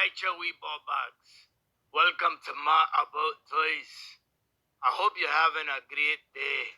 right, you wee bugs. Welcome to my About Toys. I hope you're having a great day.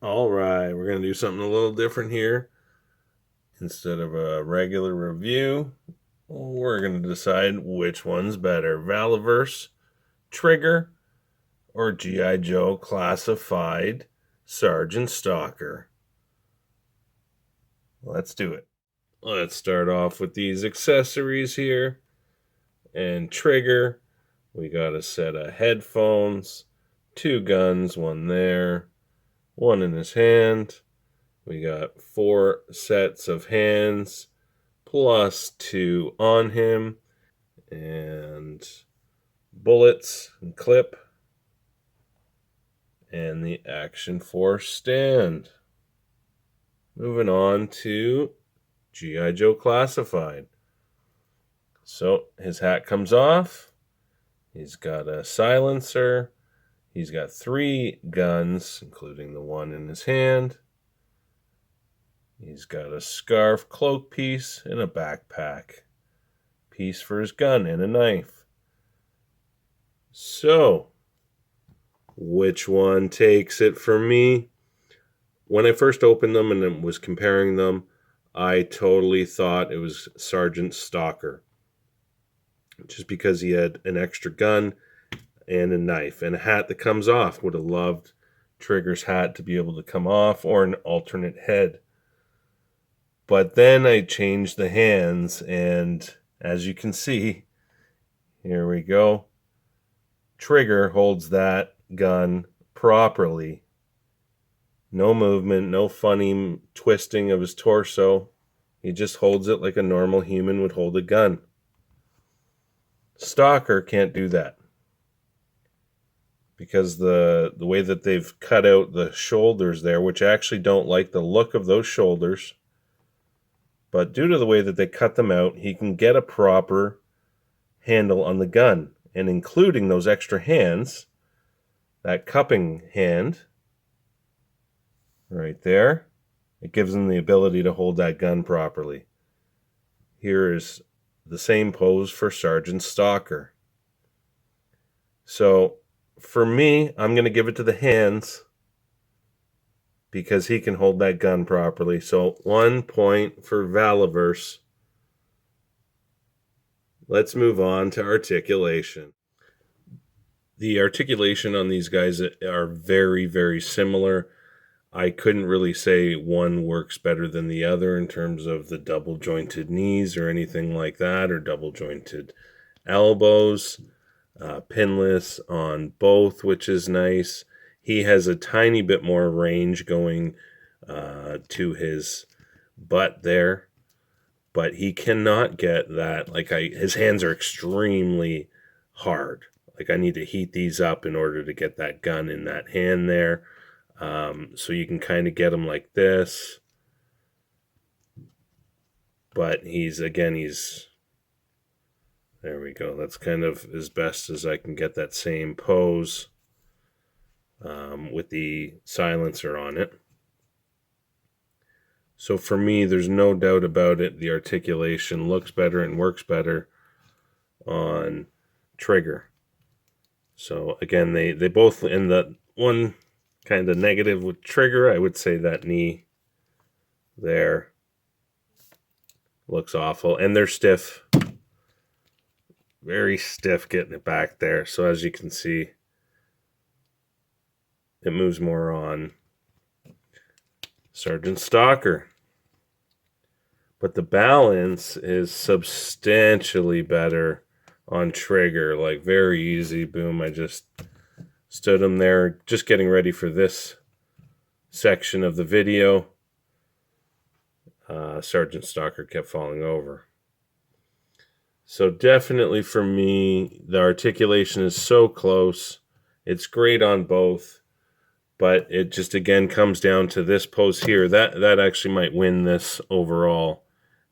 All right, we're going to do something a little different here. Instead of a regular review, we're going to decide which one's better, Valaverse, Trigger, or G.I. Joe Classified Sergeant Stalker. Let's do it. Let's start off with these accessories here. And Trigger, we got a set of headphones, 2 guns, one there, one in his hand. We got 4 sets of hands, plus 2 on him, and bullets and clip, and the Action Force stand. Moving on to G.I. Joe Classified. So his hat comes off. He's got a silencer. He's got 3 guns, including the one in his hand. He's got a scarf cloak piece and a backpack piece for his gun and a knife. So, which one takes it for me? When I first opened them and was comparing them, I totally thought it was Sergeant Stalker. Just because he had an extra gun and a knife and a hat that comes off. Would have loved Trigger's hat to be able to come off, or an alternate head. But then I changed the hands, and as you can see, here we go. Trigger holds that gun properly. No movement, no funny twisting of his torso. He just holds it like a normal human would hold a gun. Stalker can't do that, because the way that they've cut out the shoulders there, which I actually don't like the look of those shoulders, but due to the way that they cut them out, he can get a proper handle on the gun, and including those extra hands, that cupping hand right there, it gives him the ability to hold that gun properly. Here is the same pose for Sergeant Stalker. So for me, I'm going to give it to the hands because he can hold that gun properly. So 1 point for Valaverse. Let's move on to articulation. The articulation on these guys are very, very similar. I couldn't really say one works better than the other in terms of the double jointed knees or anything like that, or double jointed elbows. Pinless on both, which is nice. He has a tiny bit more range going to his butt there, but he cannot get that. His hands are extremely hard. Like, I need to heat these up in order to get that gun in that hand there. So you can kind of get him like this. But there we go. That's kind of as best as I can get that same pose with the silencer on it. So for me, there's no doubt about it. The articulation looks better and works better on Trigger. So again, they both, in the one kind of negative with Trigger, I would say that knee there looks awful. And they're stiff. Very stiff getting it back there. So as you can see, it moves more on Sergeant Stalker. But the balance is substantially better on Trigger. Like, very easy. Boom, I just stood him there, just getting ready for this section of the video. Sergeant Stalker kept falling over. So definitely for me, the articulation is so close. It's great on both, but it just again comes down to this pose here. That actually might win this overall,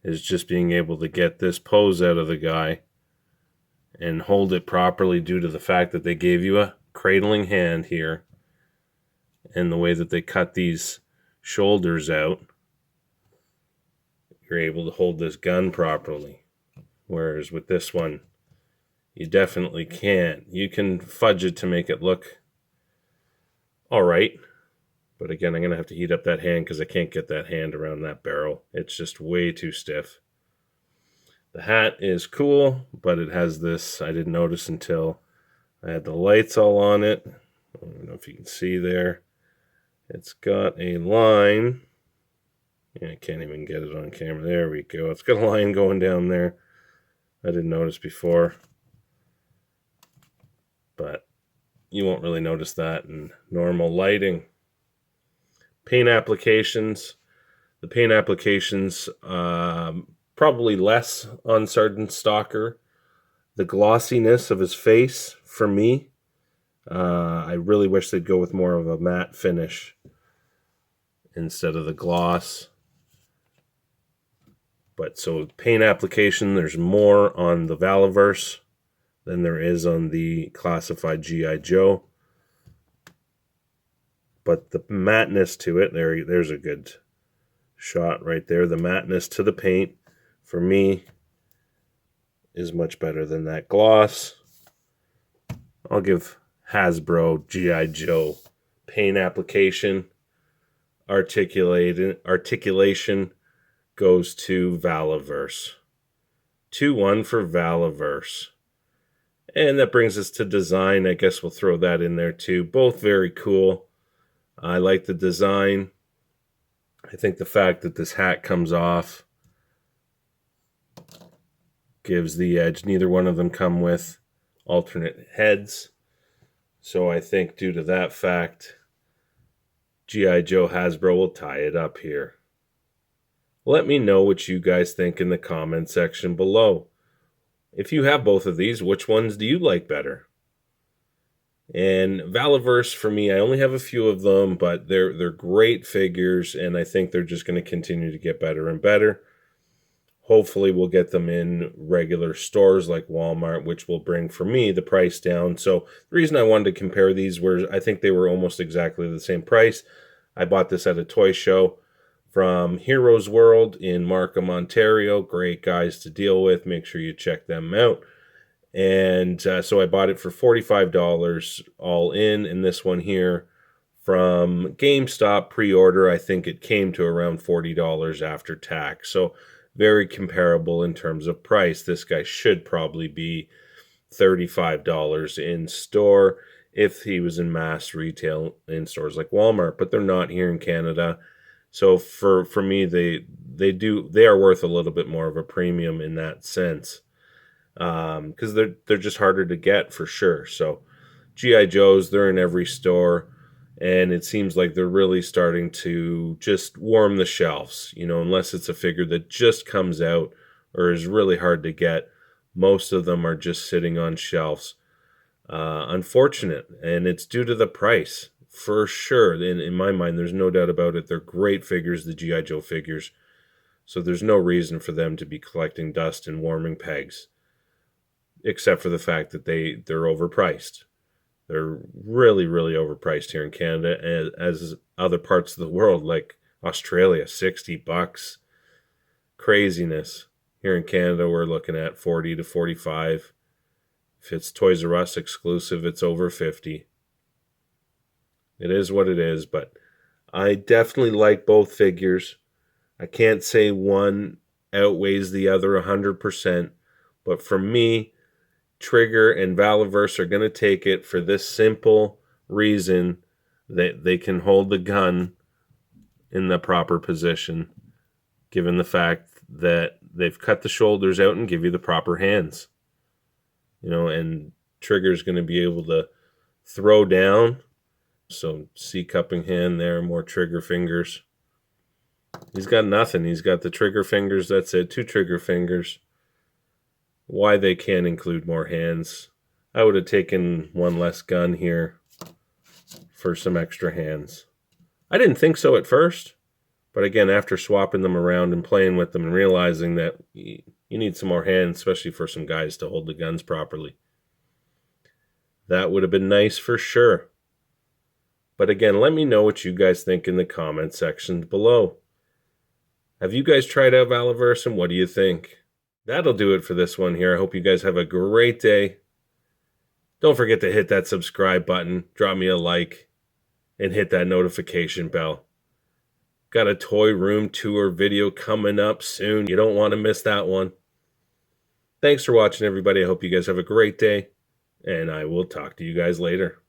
is just being able to get this pose out of the guy and hold it properly, due to the fact that they gave you a cradling hand here and the way that they cut these shoulders out. you're able to hold this gun properly. Whereas with this one, you definitely can't. You can fudge it to make it look all right. But again, I'm going to have to heat up that hand because I can't get that hand around that barrel. It's just way too stiff. The hat is cool, but it has this, I didn't notice until I had the lights all on it. I don't know if you can see there. It's got a line. Yeah, I can't even get it on camera. There we go. It's got a line going down there. I didn't notice before. But you won't really notice that in normal lighting. Paint applications. The paint applications, probably less on Sergeant Stalker. The glossiness of his face, for me, I really wish they'd go with more of a matte finish instead of the gloss. But so paint application, there's more on the Valaverse than there is on the classified G.I. Joe. But the matteness to it, there's a good shot right there. The matteness to the paint, for me, is much better than that gloss. I'll give Hasbro G.I. Joe paint application. Articulation goes to Valaverse. 2-1 for Valaverse. And that brings us to design. I guess we'll throw that in there too. Both very cool. I like the design. I think the fact that this hat comes off gives the edge. Neither one of them come with alternate heads. So I think due to that fact, G.I. Joe Hasbro will tie it up here. Let me know what you guys think in the comment section below. If you have both of these, which ones do you like better? And Valaverse, for me, I only have a few of them, but they're great figures, and I think they're just going to continue to get better and better. Hopefully, we'll get them in regular stores like Walmart, which will bring, for me, the price down. So the reason I wanted to compare these was I think they were almost exactly the same price. I bought this at a toy show from Heroes World in Markham, Ontario. Great guys to deal with. Make sure you check them out. And so I bought it for $45 all in. And this one here from GameStop pre-order, I think it came to around $40 after tax. So very comparable in terms of price. This guy should probably be $35 in store if he was in mass retail in stores like Walmart, but they're not here in Canada. So for me, they are worth a little bit more of a premium in that sense. Because they're just harder to get for sure. So G.I. Joes, they're in every store, and it seems like they're really starting to just warm the shelves, unless it's a figure that just comes out or is really hard to get. Most of them are just sitting on shelves. Unfortunate, and it's due to the price, for sure. In my mind, there's no doubt about it. They're great figures, the G.I. Joe figures, so there's no reason for them to be collecting dust and warming pegs. Except for the fact that they're overpriced. They're really, really overpriced here in Canada, as other parts of the world, like Australia, $60. Craziness. Here in Canada, we're looking at $40 to $45. If it's Toys R Us exclusive, it's over $50. It is what it is, but I definitely like both figures. I can't say one outweighs the other 100%, but for me, Trigger and Valaverse are going to take it for this simple reason that they can hold the gun in the proper position, given the fact that they've cut the shoulders out and give you the proper hands. And Trigger's going to be able to throw down. So C cupping hand there, more trigger fingers. He's got nothing. He's got the trigger fingers. That's it. 2 trigger fingers. Why they can't include more hands. I would have taken one less gun here for some extra hands. I didn't think so at first, but again, after swapping them around and playing with them and realizing that you need some more hands, especially for some guys to hold the guns properly. That would have been nice for sure. But again, let me know what you guys think in the comment sections below. Have you guys tried out Valaverse, and what do you think? That'll do it for this one here. I hope you guys have a great day. Don't forget to hit that subscribe button, drop me a like, and hit that notification bell. Got a toy room tour video coming up soon. You don't want to miss that one. Thanks for watching, everybody. I hope you guys have a great day, and I will talk to you guys later.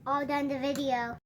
All done the video.